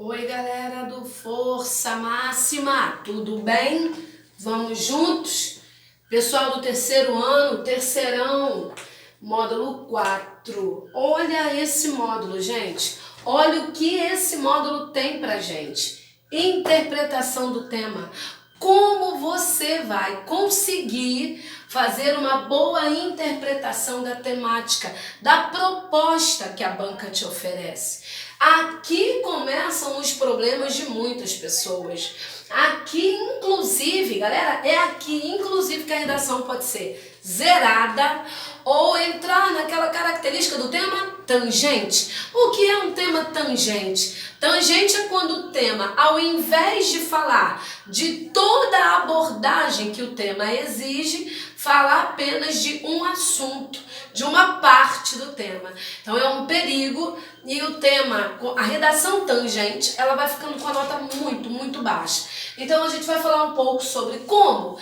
Oi, galera do Força Máxima, tudo bem? Vamos juntos? Pessoal do terceiro ano, terceirão, módulo 4. Olha esse módulo, gente. Olha o que esse módulo tem pra gente. Interpretação do tema. Como você vai conseguir fazer uma boa interpretação da temática, da proposta que a banca te oferece. Aqui começam os problemas de muitas pessoas. Aqui, inclusive, galera, é aqui, inclusive, que a redação pode ser zerada ou entrar naquela característica do tema tangente. O que é um tema tangente? Tangente é quando o tema, ao invés de falar de toda a abordagem que o tema exige, fala apenas de um assunto, de uma parte do tema. Então é um perigo e o tema, a redação tangente, ela vai ficando com a nota muito baixa. Então a gente vai falar um pouco sobre como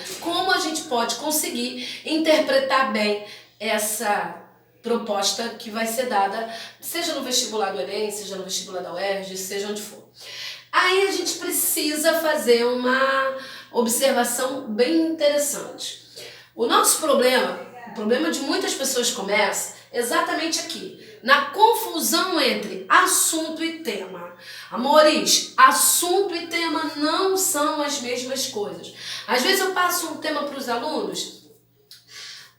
a gente pode conseguir interpretar bem essa proposta que vai ser dada, seja no vestibular do Enem, seja no vestibular da UERJ, seja onde for. Aí a gente precisa fazer uma observação bem interessante. O nosso problema, o problema de muitas pessoas começa exatamente aqui, na confusão entre assunto e tema. Amores, assunto e tema não são as mesmas coisas. Às vezes eu passo um tema para os alunos,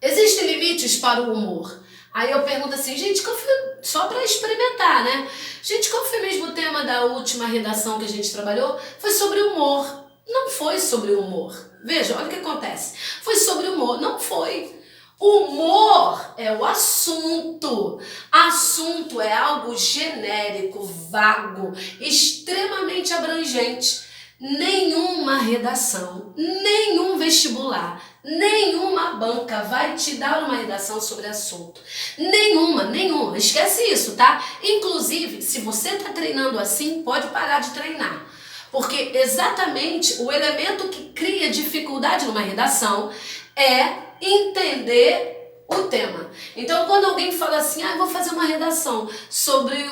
existem limites para o humor. Aí eu pergunto assim, gente, qual foi, só para experimentar, né? Gente, qual foi mesmo o tema da última redação que a gente trabalhou? Foi sobre humor. Não foi sobre humor. Veja, olha o que acontece. Foi sobre humor. Não foi. Humor é o assunto. Assunto é algo genérico, vago, extremamente abrangente. Nenhuma redação, nenhum vestibular, nenhuma banca vai te dar uma redação sobre assunto. Nenhuma. Esquece isso, tá? Inclusive, se você está treinando assim, pode parar de treinar. Porque exatamente o elemento que cria dificuldade numa redação é entender o tema. Então, quando alguém fala assim, vou fazer uma redação sobre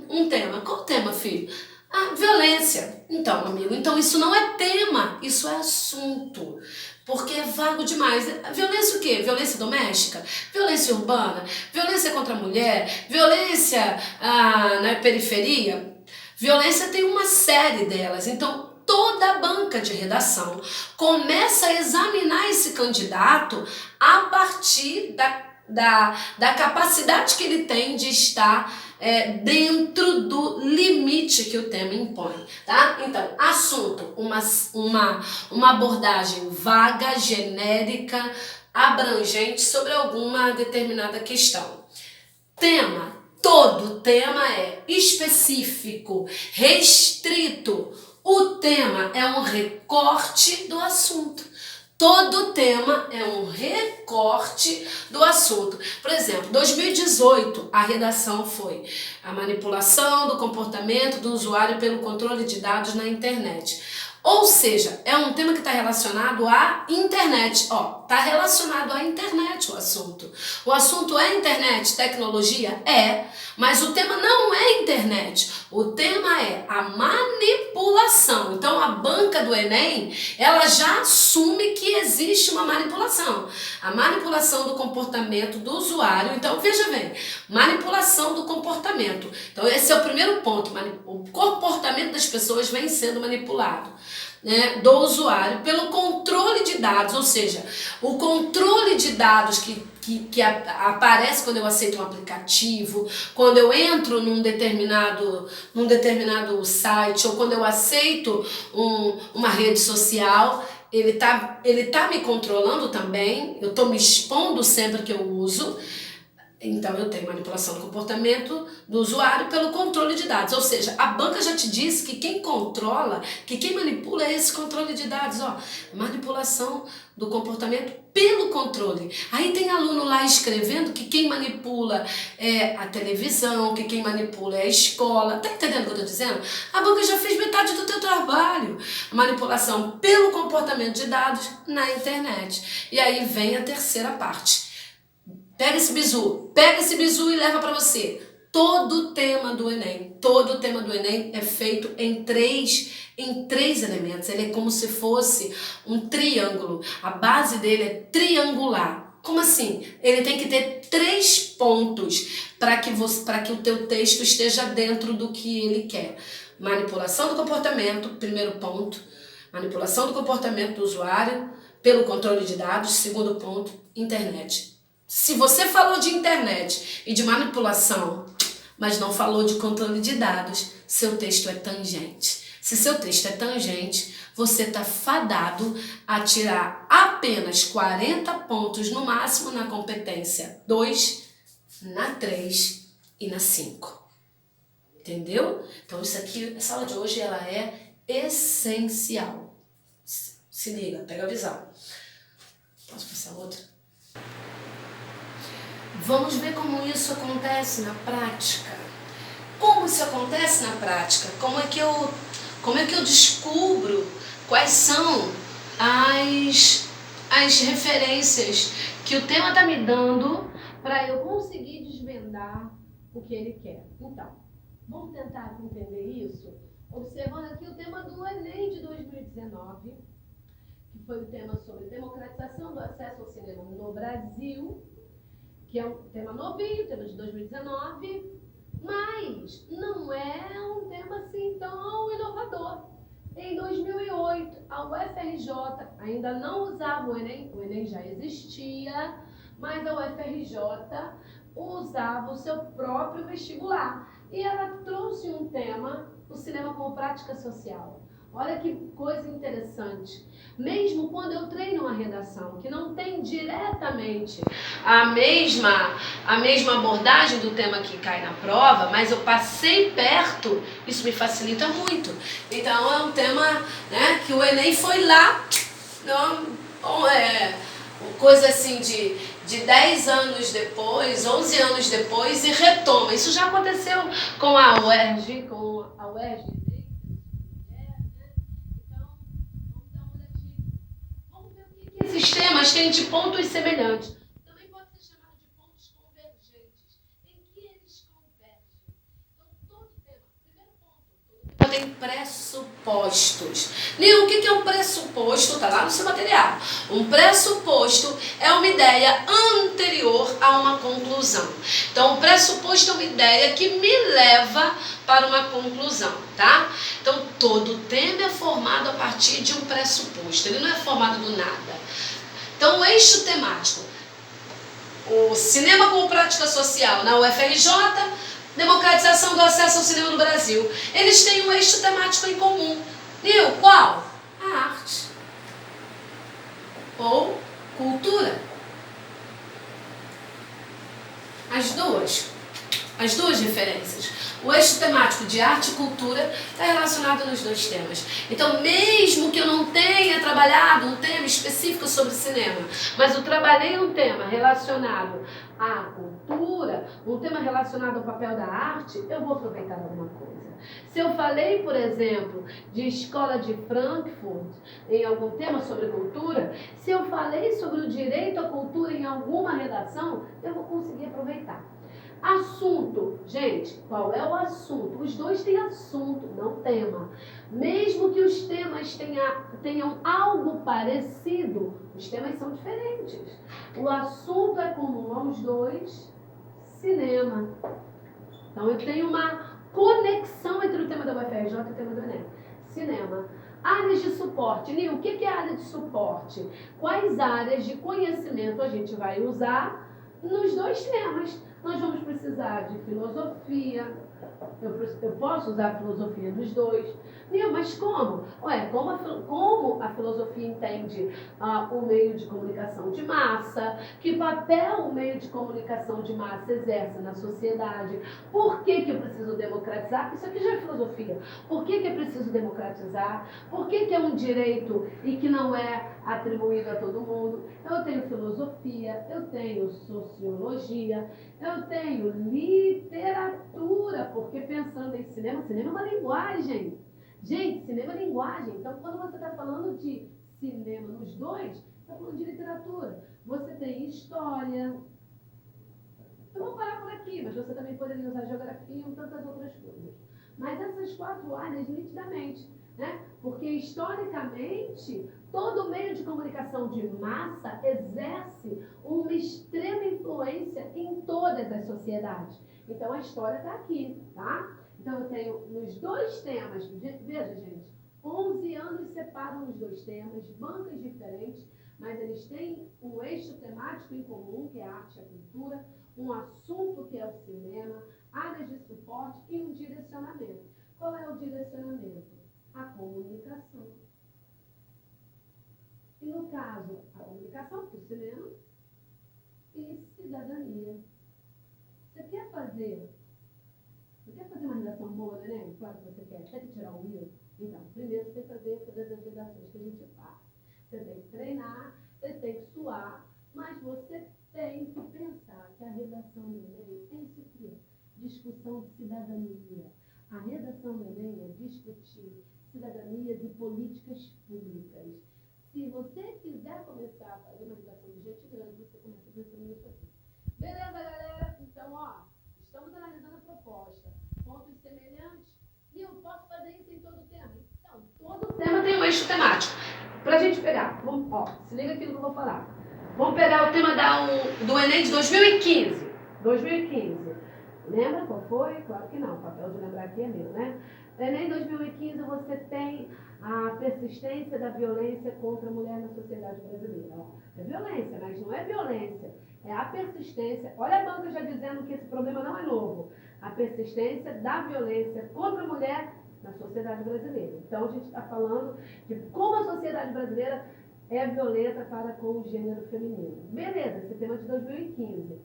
um tema. Qual tema, filho? Violência. Então, amigo, isso não é tema, isso é assunto. Porque é vago demais. Violência o quê? Violência doméstica? Violência urbana? Violência contra a mulher? Violência na periferia? Violência tem uma série delas. Então, toda a banca de redação começa a examinar esse candidato a partir da capacidade que ele tem de estar dentro do limite que o tema impõe, tá? Então, assunto, uma abordagem vaga, genérica, abrangente sobre alguma determinada questão. Tema, todo tema é específico, restrito. O tema é um recorte do assunto. Todo tema é um recorte do assunto. Por exemplo, 2018, a redação foi a manipulação do comportamento do usuário pelo controle de dados na internet. Ou seja, é um tema que está relacionado à internet. Está relacionado à internet o assunto. O assunto é internet, tecnologia? É, mas o tema não é internet. O tema é a manipulação. Então, a banca do Enem, ela já assume que existe uma manipulação. A manipulação do comportamento do usuário. Então, veja bem, manipulação do comportamento. Então, esse é o primeiro ponto. O comportamento das pessoas vem sendo manipulado, né, do usuário pelo controle de dados, ou seja, o controle de dados que aparece quando eu aceito um aplicativo, quando eu entro num determinado site ou quando eu aceito uma rede social, ele tá me controlando também, eu estou me expondo sempre que eu uso. Então eu tenho manipulação do comportamento do usuário pelo controle de dados. Ou seja, a banca já te disse que quem controla, que quem manipula é esse controle de dados. Manipulação do comportamento pelo controle. Aí tem aluno lá escrevendo que quem manipula é a televisão, que quem manipula é a escola. Tá entendendo o que eu tô dizendo? A banca já fez metade do teu trabalho. Manipulação pelo comportamento de dados na internet. E aí vem a terceira parte. Pega esse bizu e leva pra você. Todo o tema do Enem é feito em três elementos. Ele é como se fosse um triângulo. A base dele é triangular. Como assim? Ele tem que ter 3 pontos para que o teu texto esteja dentro do que ele quer. Manipulação do comportamento, primeiro ponto. Manipulação do comportamento do usuário pelo controle de dados, segundo ponto, internet. Se você falou de internet e de manipulação, mas não falou de controle de dados, seu texto é tangente. Se seu texto é tangente, você está fadado a tirar apenas 40 pontos no máximo na competência 2, na 3 e na 5. Entendeu? Então isso aqui, essa aula de hoje, ela é essencial. Se liga, pega a visão. Posso passar outra? Vamos ver como isso acontece na prática. Como isso acontece na prática? Como é que eu descubro quais são as referências que o tema está me dando para eu conseguir desvendar o que ele quer? Então, vamos tentar entender isso observando aqui o tema do Enem de 2019, que foi o tema sobre democratização do acesso ao cinema no Brasil, que é um tema novinho, tema de 2019, mas não é um tema assim tão inovador. Em 2008, a UFRJ ainda não usava o Enem já existia, mas a UFRJ usava o seu próprio vestibular. E ela trouxe um tema, o cinema como prática social. Olha que coisa interessante. Mesmo quando eu treino uma redação que não tem diretamente a mesma abordagem do tema que cai na prova, mas eu passei perto, isso me facilita muito. Então é um tema, né, que o Enem foi lá, coisa assim de 10 anos depois, 11 anos depois, e retoma. Isso já aconteceu com a UERJ, esses temas têm de pontos semelhantes. Também pode ser chamado de pontos convergentes. Em que eles convergem? Então, todo tema, primeiro ponto, todo tema tem pressupostos. Nil, o que é um pressuposto? Está lá no seu material. Um pressuposto é uma ideia anterior a uma conclusão. Então, o pressuposto é uma ideia que me leva para uma conclusão, tá? Então, todo tema é formado a partir de um pressuposto. Ele não é formado do nada. Então, o eixo temático, o cinema como prática social na UFRJ, democratização do acesso ao cinema no Brasil. Eles têm um eixo temático em comum. Nil, qual? A arte. Ou cultura. As duas referências. O eixo temático de arte e cultura está relacionado nos dois temas. Então, mesmo que eu não tenha trabalhado um tema específico sobre cinema, mas eu trabalhei um tema relacionado à cultura, um tema relacionado ao papel da arte, eu vou aproveitar alguma coisa. Se eu falei, por exemplo, de escola de Frankfurt em algum tema sobre cultura, se eu falei sobre o direito à cultura em alguma redação, eu vou conseguir aproveitar. Assunto, gente, qual é o assunto? Os dois têm assunto, não tema. Mesmo que os temas tenham algo parecido, os temas são diferentes. O assunto é comum aos dois, cinema. Então eu tenho uma conexão entre o tema da UFRJ e o tema do Enem. Cinema. Áreas de suporte. Nil, o que é área de suporte? Quais áreas de conhecimento a gente vai usar nos dois temas? Nós vamos precisar de filosofia. Eu posso usar a filosofia nos dois. Nil, mas como? Como a filosofia entende o meio de comunicação de massa? Que papel o meio de comunicação de massa exerce na sociedade? Por que eu preciso democratizar? Isso aqui já é filosofia. Por que é preciso democratizar? Por que é um direito e que não é atribuído a todo mundo? Eu tenho filosofia, eu tenho sociologia, eu tenho literatura, porque pensando em cinema é uma linguagem. Gente, cinema é linguagem. Então, quando você está falando de cinema nos dois, está falando de literatura. Você tem história, Eu vou parar por aqui, mas você também poderia usar geografia e tantas outras coisas. Mas essas 4 áreas, nitidamente, né? Porque, historicamente, todo meio de comunicação de massa exerce uma extrema influência em todas as sociedades. Então, a história está aqui, tá? Então, eu tenho nos 2 temas, veja, gente, 11 anos separam os 2 temas, bancas diferentes, mas eles têm um eixo temático em comum, que é a arte e a cultura, um assunto, que é o cinema, áreas de suporte e um direcionamento. Qual é o direcionamento? A comunicação. E no caso, a comunicação para o cinema e cidadania. Você quer fazer uma redação boa, né? Claro que você quer. Quer tirar o Will? Então, primeiro você tem que fazer todas as redações que a gente faz. Você tem que treinar, você tem que suar, mas você tem que pensar que a redação do Enem é isso aqui, discussão de cidadania. A redação do Enem é discutir cidadanias e políticas públicas. Se você quiser começar a fazer uma redação de gente grande, você começa pensando nisso aqui. Beleza, galera? Então, ó, estamos analisando a proposta. Pontos semelhantes. E eu posso fazer isso em todo o tema? Então, todo tema tem um eixo temático. Pra gente pegar, vamos, ó, se liga aqui no que eu vou falar. Vamos pegar o tema do Enem de 2015. 2015. Lembra qual foi? Claro que não, o papel de lembrar aqui é meu, né? Enem 2015, você tem a persistência da violência contra a mulher na sociedade brasileira. Ó, é violência, mas não é violência. É a persistência. Olha a banca já dizendo que esse problema não é novo. A persistência da violência contra a mulher na sociedade brasileira. Então, a gente está falando de como a sociedade brasileira é violenta para com o gênero feminino. Beleza, esse tema é de 2015.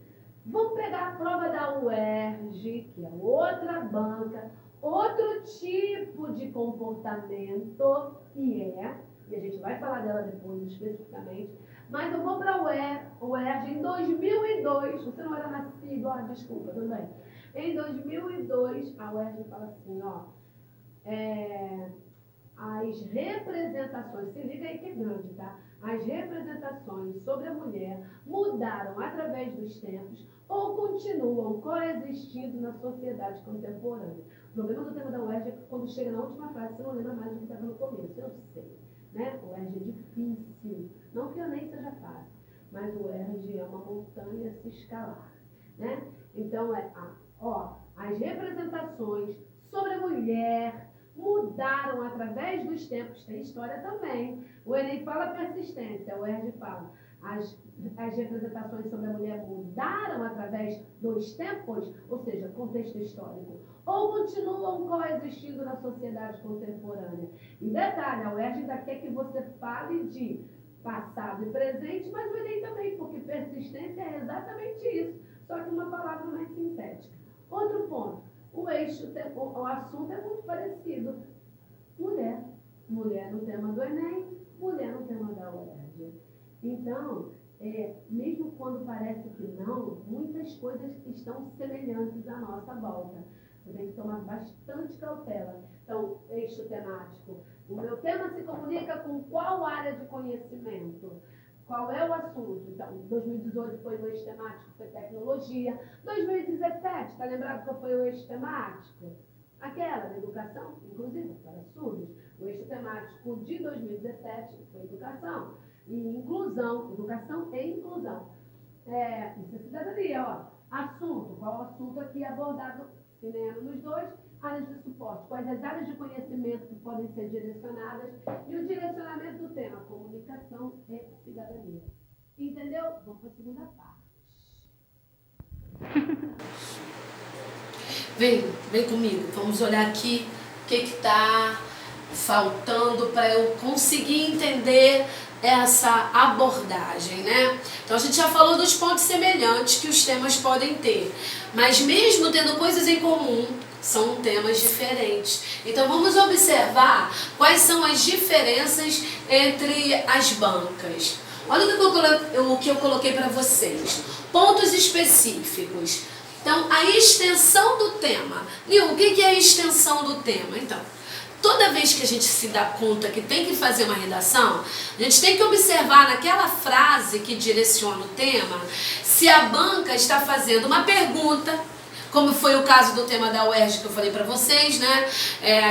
Vamos pegar a prova da UERJ, que é outra banca, outro tipo de comportamento, e a gente vai falar dela depois especificamente, mas eu vou para a UERJ em 2002, você não era nascido, desculpa, tudo bem. Em 2002, a UERJ fala assim, ó, as representações, se liga aí que é grande, tá? As representações sobre a mulher mudaram através dos tempos ou continuam coexistindo na sociedade contemporânea. O problema do tema da UERJ é que quando chega na última frase, você não lembra mais do que estava no começo. Eu sei, né? O UERJ é difícil. Não que eu nem seja fácil, mas o UERJ é uma montanha a se escalar, né? Então, as representações sobre a mulher mudaram através dos tempos, tem história também. O Enem fala persistência, o UERJ fala as representações sobre a mulher mudaram através dos tempos, ou seja, contexto histórico, ou continuam coexistindo na sociedade contemporânea. E detalhe, a UERJ ainda quer que você fale de passado e presente, mas o Enem também, porque persistência é exatamente isso, só que uma palavra mais sintética. Outro ponto, o assunto é muito parecido. Mulher. Mulher no tema do Enem, mulher no tema da UERJ. Então, mesmo quando parece que não, muitas coisas estão semelhantes à nossa volta. Você tem que tomar bastante cautela. Então, eixo temático. O meu tema se comunica com qual área de conhecimento? Qual é o assunto? Então, 2018 foi o eixo temático, foi tecnologia. 2017, está lembrado qual foi o eixo temático? Aquela da educação, inclusive para surdos. O eixo temático de 2017 foi educação e inclusão, educação e inclusão. Isso é cidadania, ó. Assunto, qual o assunto aqui abordado? Cinema nos 2, áreas de suporte. Quais as áreas de conhecimento que podem ser direcionadas e o direcionamento do tema, comunicação e cidadania. Entendeu? Vamos para a segunda parte. Vem comigo, vamos olhar aqui o que está faltando para eu conseguir entender essa abordagem, né? Então a gente já falou dos pontos semelhantes que os temas podem ter, mas mesmo tendo coisas em comum, são temas diferentes. Então vamos observar quais são as diferenças entre as bancas. Olha o que eu coloquei para vocês. Pontos específicos. Então, a extensão do tema. Lil, o que é a extensão do tema? Então, toda vez que a gente se dá conta que tem que fazer uma redação, a gente tem que observar naquela frase que direciona o tema, se a banca está fazendo uma pergunta, como foi o caso do tema da UERJ que eu falei para vocês, né?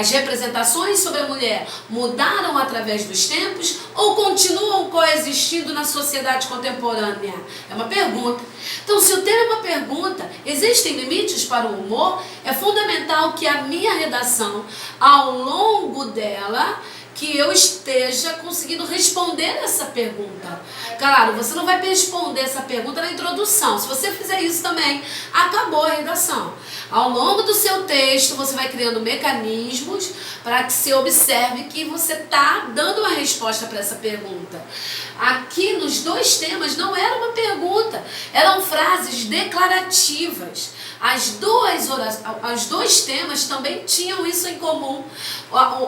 As representações sobre a mulher mudaram através dos tempos ou continuam coexistindo na sociedade contemporânea? É uma pergunta. Então, se o tema é uma pergunta, existem limites para o humor? É fundamental que a minha redação, ao longo dela, que eu esteja conseguindo responder essa pergunta. Claro, você não vai responder essa pergunta na introdução. Se você fizer isso também, acabou a redação. Ao longo do seu texto, você vai criando mecanismos para que você observe que você está dando uma resposta para essa pergunta. Aqui, nos dois temas, não era uma pergunta, eram frases declarativas. Os dois temas também tinham isso em comum.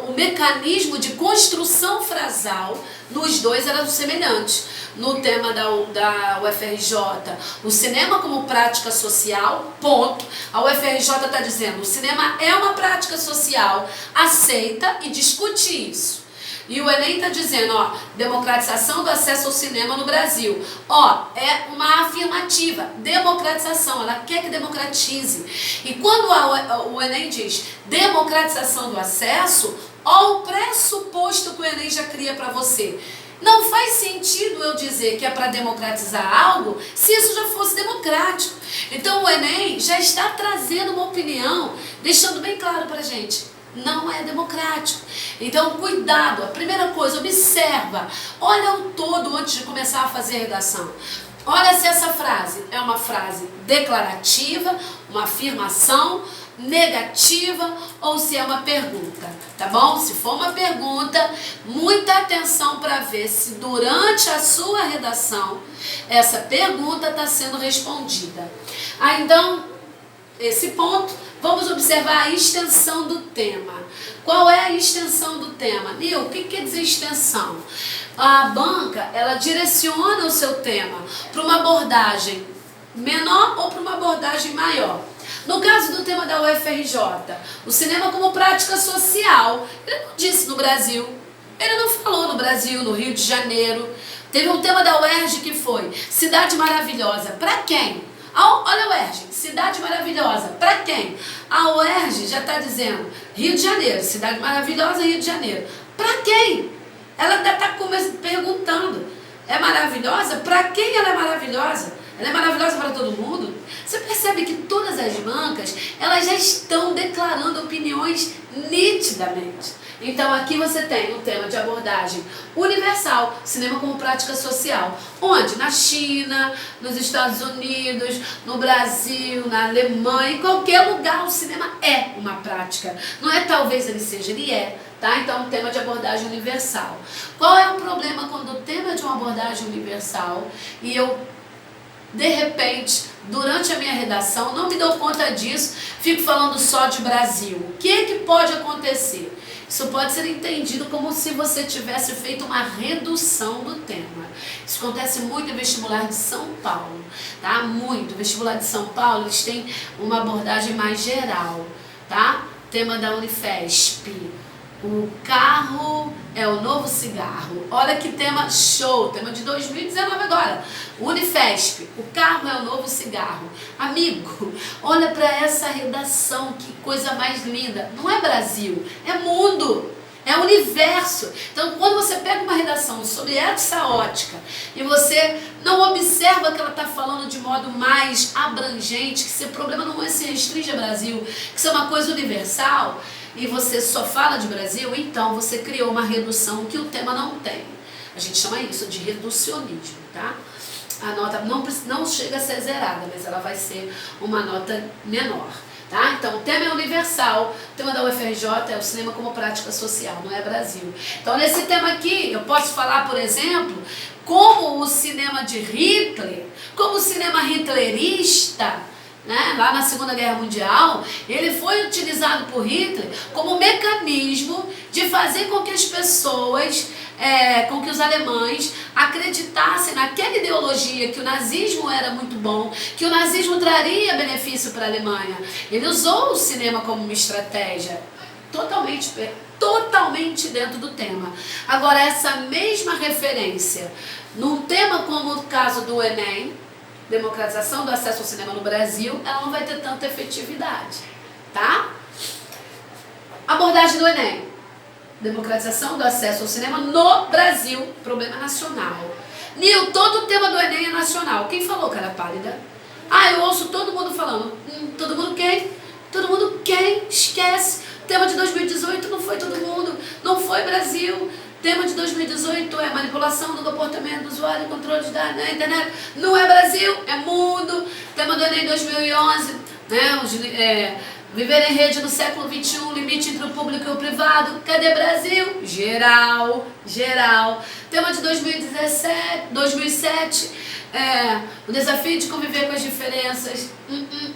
O mecanismo de construção frasal nos dois eram semelhantes. No tema da UFRJ, o cinema como prática social, ponto. A UFRJ está dizendo, o cinema é uma prática social, aceita e discute isso. E o Enem está dizendo, ó, democratização do acesso ao cinema no Brasil. Ó, é uma afirmativa, democratização, ela quer que democratize. E quando o Enem diz democratização do acesso, ó o pressuposto que o Enem já cria para você. Não faz sentido eu dizer que é para democratizar algo se isso já fosse democrático. Então o Enem já está trazendo uma opinião, deixando bem claro para a gente. Não é democrático. Então, cuidado. A primeira coisa, observa. Olha o todo antes de começar a fazer a redação. Olha se essa frase é uma frase declarativa, uma afirmação, negativa ou se é uma pergunta, tá bom? Se for uma pergunta, muita atenção para ver se durante a sua redação essa pergunta está sendo respondida. Então, esse ponto, vamos observar a extensão do tema. Qual é a extensão do tema? Nil, o que quer dizer extensão? A banca, ela direciona o seu tema para uma abordagem menor ou para uma abordagem maior. No caso do tema da UFRJ, o cinema como prática social, ele não disse no Brasil, ele não falou no Brasil, no Rio de Janeiro. Teve um tema da UERJ que foi Cidade Maravilhosa. Para quem? Olha a UERJ, Cidade Maravilhosa. Para quem? A UERJ já está dizendo Rio de Janeiro, Cidade Maravilhosa, Rio de Janeiro. Para quem? Ela ainda está perguntando. É maravilhosa? Para quem ela é maravilhosa? Ela é maravilhosa para todo mundo? Você percebe que todas as bancas, elas já estão declarando opiniões nitidamente. Então aqui você tem um tema de abordagem universal, cinema como prática social. Onde? Na China, nos Estados Unidos, no Brasil, na Alemanha, em qualquer lugar o cinema é uma prática. Não é talvez ele seja, ele é. Tá? Então, um tema de abordagem universal. Qual é o problema quando o tema é de uma abordagem universal e eu, de repente, durante a minha redação, não me dou conta disso, fico falando só de Brasil? O que pode acontecer? Isso pode ser entendido como se você tivesse feito uma redução do tema. Isso acontece muito em vestibular de São Paulo, tá? Muito. Vestibular de São Paulo, eles têm uma abordagem mais geral, tá? Tema da Unifesp. O carro é o novo cigarro. Olha que tema show, tema de 2019 agora. Unifesp, o carro é o novo cigarro. Amigo, olha para essa redação, que coisa mais linda. Não é Brasil, é mundo, é universo. Então, quando você pega uma redação sobre essa ótica e você não observa que ela está falando de modo mais abrangente, que esse problema não se restringe ao Brasil, que isso é uma coisa universal, e você só fala de Brasil, então você criou uma redução que o tema não tem. A gente chama isso de reducionismo, tá? A nota não chega a ser zerada, mas ela vai ser uma nota menor, tá? Então, o tema é universal, o tema da UFRJ é o cinema como prática social, não é Brasil. Então, nesse tema aqui, eu posso falar, por exemplo, como o cinema de Hitler, como o cinema hitlerista, né, lá na Segunda Guerra Mundial, ele foi utilizado por Hitler como mecanismo de fazer com que as pessoas, com que os alemães acreditassem naquela ideologia que o nazismo era muito bom, que o nazismo traria benefício para a Alemanha. Ele usou o cinema como uma estratégia. totalmente dentro do tema. Agora, essa mesma referência num tema como o caso do Enem, democratização do acesso ao cinema no Brasil, ela não vai ter tanta efetividade, tá? Abordagem do Enem, democratização do acesso ao cinema no Brasil, problema nacional. Nil, todo o tema do Enem é nacional. Quem falou, cara pálida? Ah, eu ouço todo mundo falando. Todo mundo quem? Todo mundo quem? Esquece. Tema de 2018 não foi todo mundo, não foi Brasil. Tema de 2018 é manipulação do comportamento do usuário e controle de dados na internet. Não é Brasil, é mundo. Tema do Enem 2011, né? Viver em rede no século XXI, limite entre o público e o privado. Cadê Brasil? Geral. Tema de 2007, o desafio de conviver com as diferenças.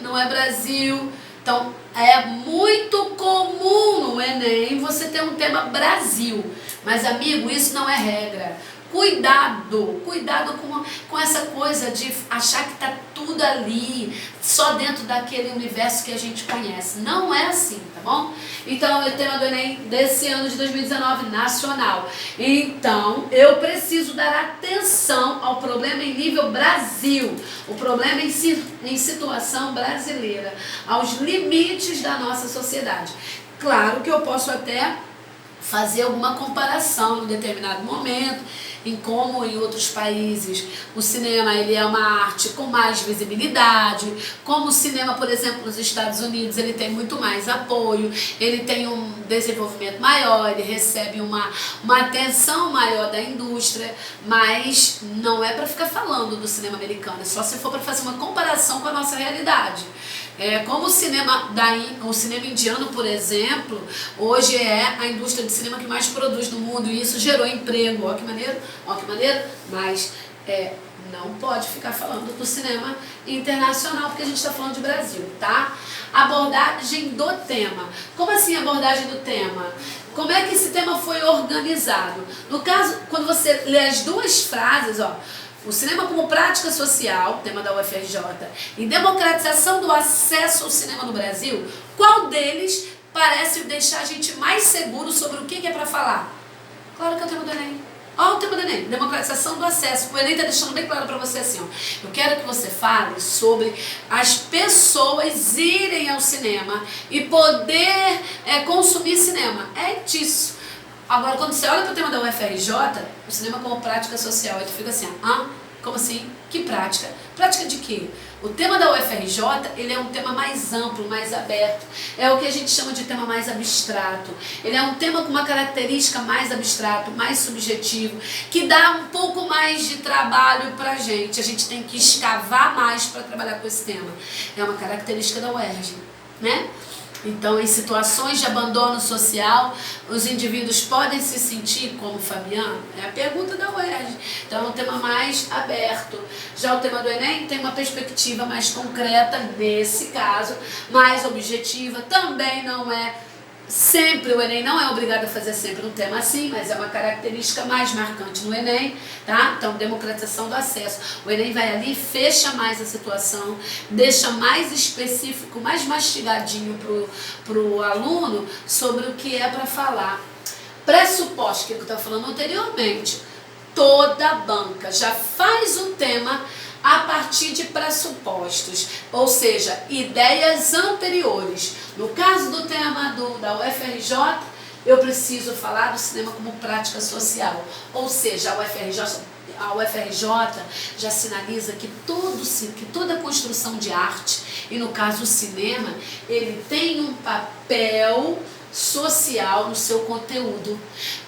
Não é Brasil. Então, é muito comum no Enem você ter um tema Brasil. Mas, amigo, isso não é regra. Cuidado com essa coisa de achar que está tudo ali, só dentro daquele universo que a gente conhece. Não é assim, tá bom? Então, o tema do Enem desse ano de 2019, nacional. Então, eu preciso dar atenção ao problema em nível Brasil, o problema em situação brasileira, aos limites da nossa sociedade. Claro que eu posso até fazer alguma comparação em determinado momento, em como em outros países o cinema ele é uma arte com mais visibilidade, como o cinema, por exemplo, nos Estados Unidos, ele tem muito mais apoio, ele tem um desenvolvimento maior, ele recebe uma atenção maior da indústria, mas não é para ficar falando do cinema americano, é só se for para fazer uma comparação com a nossa realidade. Como o cinema indiano, por exemplo, hoje é a indústria de cinema que mais produz no mundo e isso gerou emprego. Olha que maneiro, mas não pode ficar falando do cinema internacional porque a gente está falando de Brasil, tá? Abordagem do tema. Como assim abordagem do tema? Como é que esse tema foi organizado? No caso, quando você lê as duas frases, o cinema como prática social, tema da UFRJ, e democratização do acesso ao cinema no Brasil, qual deles parece deixar a gente mais seguro sobre o que é para falar? Claro que é o tema do Enem. Olha o tema do Enem, democratização do acesso. O Enem está deixando bem claro para você assim, eu quero que você fale sobre as pessoas irem ao cinema e poder consumir cinema. É disso. Agora, quando você olha para o tema da UFRJ, o cinema como prática social, aí tu fica assim, como assim? Que prática? Prática de quê? O tema da UFRJ, ele é um tema mais amplo, mais aberto. É o que a gente chama de tema mais abstrato. Ele é um tema com uma característica mais abstrato, mais subjetivo, que dá um pouco mais de trabalho pra gente. A gente tem que escavar mais para trabalhar com esse tema. É uma característica da UERJ, né? Então, em situações de abandono social, os indivíduos podem se sentir como Fabiano? É a pergunta da UERJ. Então, é um tema mais aberto. Já o tema do Enem tem uma perspectiva mais concreta, nesse caso, mais objetiva. Também não é sempre, o Enem não é obrigado a fazer sempre um tema assim, mas é uma característica mais marcante no Enem, tá? Então, democratização do acesso. O Enem vai ali, fecha mais a situação, deixa mais específico, mais mastigadinho pro aluno sobre o que é para falar. Pressuposto, que eu estava falando anteriormente, toda banca já faz um tema a partir de pressupostos, ou seja, ideias anteriores. No caso do tema da UFRJ, eu preciso falar do cinema como prática social, ou seja, a UFRJ já sinaliza que toda construção de arte, e no caso o cinema, ele tem um papel social no seu conteúdo,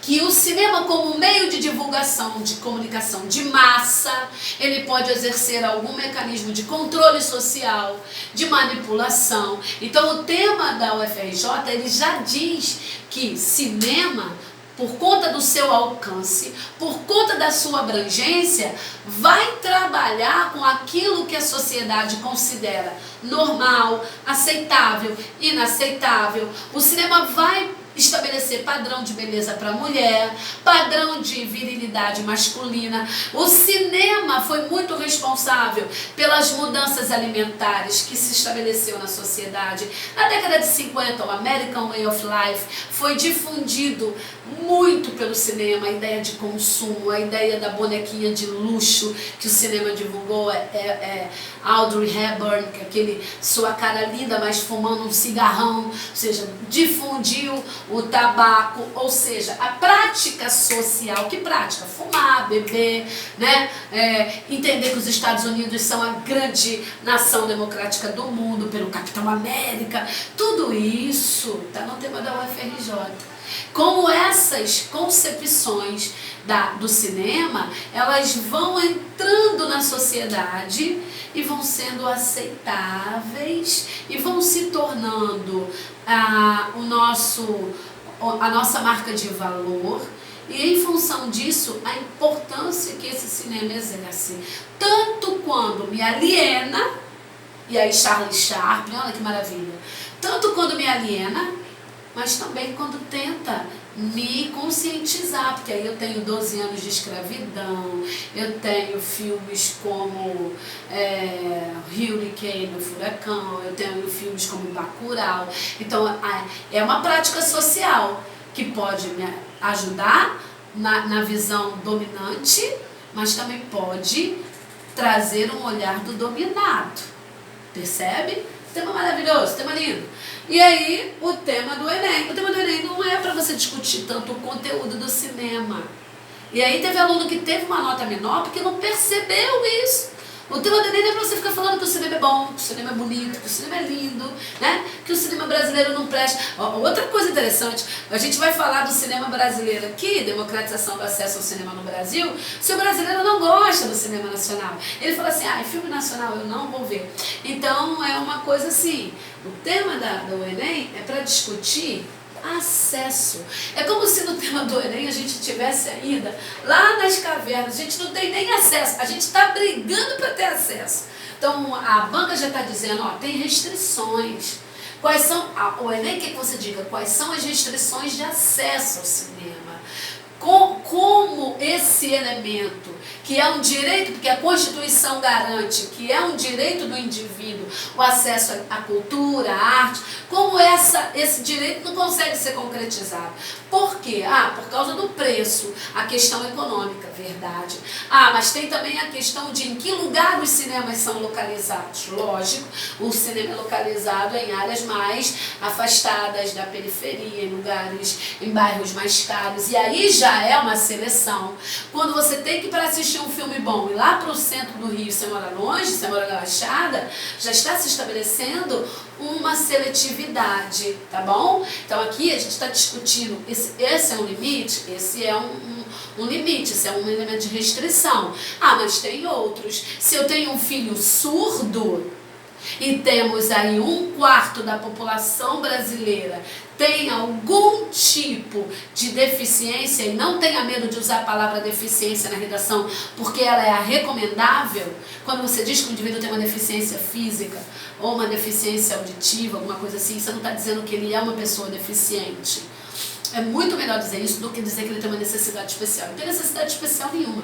que o cinema como meio de divulgação, de comunicação de massa, ele pode exercer algum mecanismo de controle social, de manipulação. Então o tema da UFRJ, ele já diz que cinema, por conta do seu alcance, por conta da sua abrangência, vai trabalhar com aquilo que a sociedade considera normal, aceitável, inaceitável. O cinema vai estabelecer padrão de beleza para a mulher, padrão de virilidade masculina. O cinema foi muito responsável pelas mudanças alimentares que se estabeleceu na sociedade. Na década de 50, o American Way of Life foi difundido muito pelo cinema, a ideia de consumo, a ideia da bonequinha de luxo que o cinema divulgou, Audrey Hepburn, que é aquele sua cara linda, mas fumando um cigarrão, ou seja, difundiu o tabaco, ou seja, a prática social. Que prática? Fumar, beber, né? Entender que os Estados Unidos são a grande nação democrática do mundo, pelo Capitão América, tudo isso está no tema da UFRJ. Como essas concepções do cinema, elas vão entrando na sociedade e vão sendo aceitáveis e vão se tornando a nossa marca de valor. E em função disso, a importância que esse cinema exerce, tanto quando me aliena, e aí Charlie Chaplin, olha que maravilha, tanto quando me aliena, mas também quando tenta me conscientizar, porque aí eu tenho 12 anos de escravidão, eu tenho filmes como Hurricane, o Furacão, eu tenho filmes como Bacurau. Então é uma prática social que pode me ajudar na visão dominante, mas também pode trazer um olhar do dominado. Percebe? Tema maravilhoso, tema lindo. E aí, o tema do Enem. O tema do Enem não é para você discutir tanto o conteúdo do cinema. E aí teve aluno que teve uma nota menor porque não percebeu isso. O tema do Enem é para você ficar falando que o cinema é bom, que o cinema é bonito, que o cinema é lindo, né? Que o cinema brasileiro não presta. Outra coisa interessante, a gente vai falar do cinema brasileiro aqui, democratização do acesso ao cinema no Brasil, se o brasileiro não gosta do cinema nacional. Ele fala assim, filme nacional eu não vou ver. Então é uma coisa assim, o tema do Enem é para discutir acesso. É como se no tema do Enem a gente tivesse ainda lá nas cavernas, a gente não tem nem acesso, a gente está brigando para ter acesso. Então a banca já está dizendo, tem restrições. Quais são, o Enem quer que você diga quais são as restrições de acesso ao cinema. Como esse elemento, que é um direito, porque a Constituição garante que é um direito do indivíduo o acesso à cultura, à arte, como esse direito não consegue ser concretizado. Por quê? Por causa do preço, a questão econômica, verdade. Mas tem também a questão de em que lugar os cinemas são localizados. Lógico, o cinema é localizado em áreas mais afastadas da periferia, em bairros mais caros, e aí já é uma seleção. Quando você tem que ir para assistir um filme bom e lá para o centro do Rio, você mora longe, você mora na Baixada, já está se estabelecendo uma seletividade, tá bom? Então aqui a gente está discutindo, esse é um limite, esse é um limite, esse é um elemento de restrição. Mas tem outros. Se eu tenho um filho surdo, e temos aí 1/4 da população brasileira tem algum tipo de deficiência, e não tenha medo de usar a palavra deficiência na redação, porque ela é a recomendável. Quando você diz que o indivíduo tem uma deficiência física ou uma deficiência auditiva, alguma coisa assim, você não está dizendo que ele é uma pessoa deficiente. É muito melhor dizer isso do que dizer que ele tem uma necessidade especial. Não tem necessidade especial nenhuma.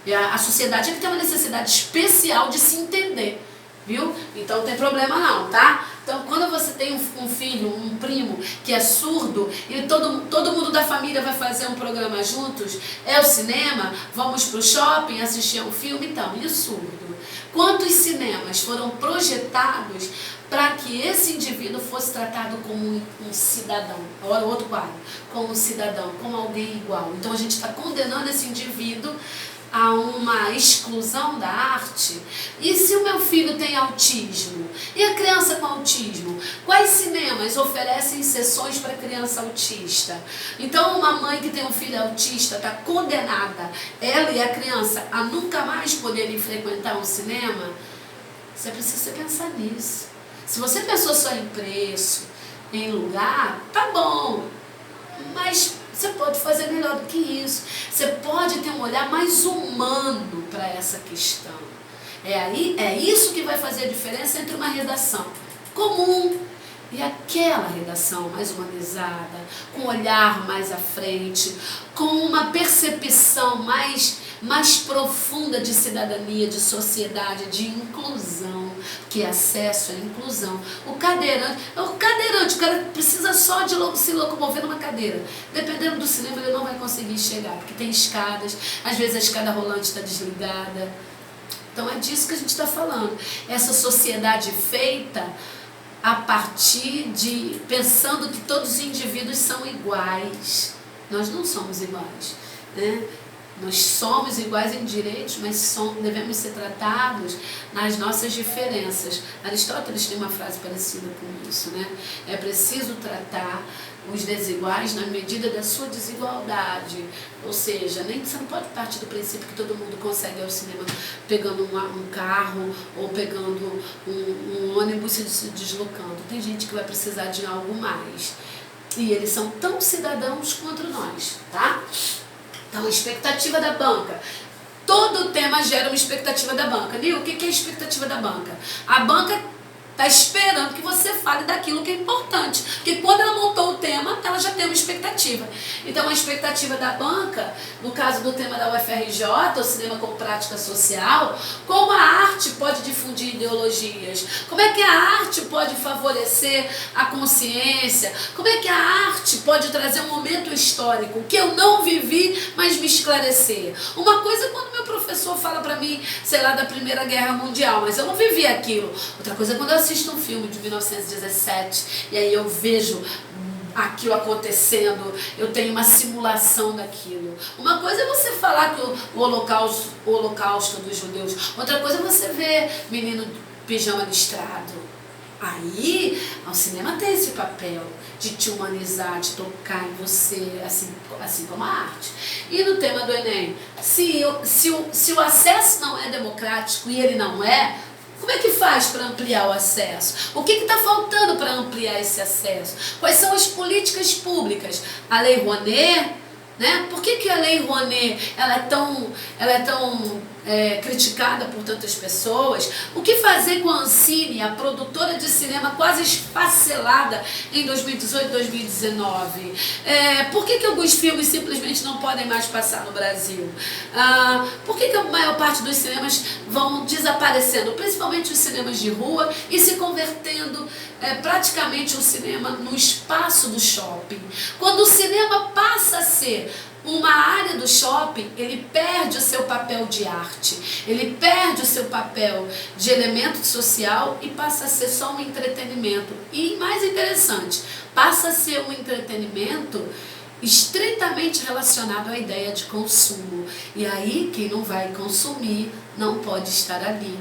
E a sociedade tem uma necessidade especial de se entender. Viu? Então não tem problema não, tá? Então quando você tem um filho, um primo que é surdo e todo mundo da família vai fazer um programa juntos, é o cinema, vamos pro shopping assistir um filme, então, e o surdo? Quantos cinemas foram projetados para que esse indivíduo fosse tratado como um cidadão? Agora o outro quadro, como um cidadão, como alguém igual. Então a gente está condenando esse indivíduo a uma exclusão da arte. E se o meu filho tem autismo? E a criança com autismo? Quais cinemas oferecem sessões para criança autista? Então uma mãe que tem um filho autista está condenada, ela e a criança, a nunca mais poderem frequentar um cinema? Você precisa pensar nisso. Se você pensou só em preço, em lugar, tá bom, mas você pode fazer melhor do que isso. Você pode ter um olhar mais humano para essa questão. É isso que vai fazer a diferença entre uma redação comum, E aquela redação mais humanizada, com um olhar mais à frente, com uma percepção mais profunda de cidadania, de sociedade, de inclusão, que acesso é inclusão. O cadeirante, o cara precisa só de se locomover numa cadeira. Dependendo do cinema, ele não vai conseguir chegar, porque tem escadas, às vezes a escada rolante está desligada. Então é disso que a gente está falando. Essa sociedade feita a partir de pensando que todos os indivíduos são iguais. Nós não somos iguais, né? Nós somos iguais em direitos, mas devemos ser tratados nas nossas diferenças. Aristóteles tem uma frase parecida com isso, né? É preciso tratar os desiguais na medida da sua desigualdade. Ou seja, você não pode partir do princípio que todo mundo consegue ir ao cinema pegando um carro ou pegando um ônibus e se deslocando. Tem gente que vai precisar de algo mais. E eles são tão cidadãos quanto nós, tá? Então, expectativa da banca. Todo tema gera uma expectativa da banca. Nil, o que é a expectativa da banca? A banca está esperando que você fale daquilo que é importante. Porque quando ela montou o tema, ela já tem uma expectativa. Então, a expectativa da banca, no caso do tema da UFRJ, o cinema como prática social, como a arte pode difundir ideologias, como é que a arte pode favorecer a consciência, como é que a arte pode trazer um momento histórico que eu não vivi, mas me esclarecer. Uma coisa é quando meu professor fala para mim, sei lá, da Primeira Guerra Mundial, mas eu não vivi aquilo. Outra coisa é quando eu assisto um filme de 1917 e aí eu vejo aquilo acontecendo, eu tenho uma simulação daquilo. Uma coisa é você falar que o holocausto dos judeus, outra coisa é você ver menino de pijama listrado. Aí, o cinema tem esse papel de te humanizar, de tocar em você, assim como a arte. E no tema do Enem, se o acesso não é democrático e ele não é, como é que faz para ampliar o acesso? O que está faltando para ampliar esse acesso? Quais são as políticas públicas? A Lei Rouanet, né? Por que a Lei Rouanet ela é tão criticada por tantas pessoas? O que fazer com a Ancine, a produtora de cinema quase esfacelada em 2018, 2019? Por que alguns filmes simplesmente não podem mais passar no Brasil? Por que a maior parte dos cinemas vão desaparecendo, principalmente os cinemas de rua, e se convertendo praticamente o cinema no espaço do shopping? Quando o cinema passa a ser uma área do shopping, ele perde o seu papel de arte, ele perde o seu papel de elemento social e passa a ser só um entretenimento. E mais interessante, passa a ser um entretenimento estritamente relacionado à ideia de consumo. E aí, quem não vai consumir não pode estar ali.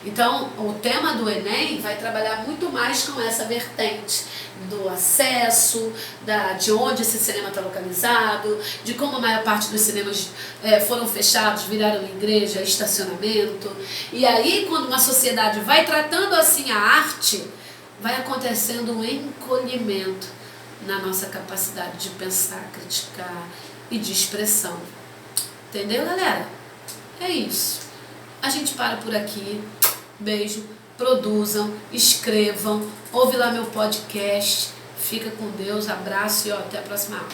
Então, o tema do Enem vai trabalhar muito mais com essa vertente do acesso, de onde esse cinema está localizado, de como a maior parte dos cinemas foram fechados, viraram igreja, estacionamento. E aí, quando uma sociedade vai tratando assim a arte, vai acontecendo um encolhimento na nossa capacidade de pensar, criticar e de expressão. Entendeu, galera? É isso. A gente para por aqui. Beijo, produzam, escrevam, ouve lá meu podcast. Fica com Deus, abraço e até a próxima aula.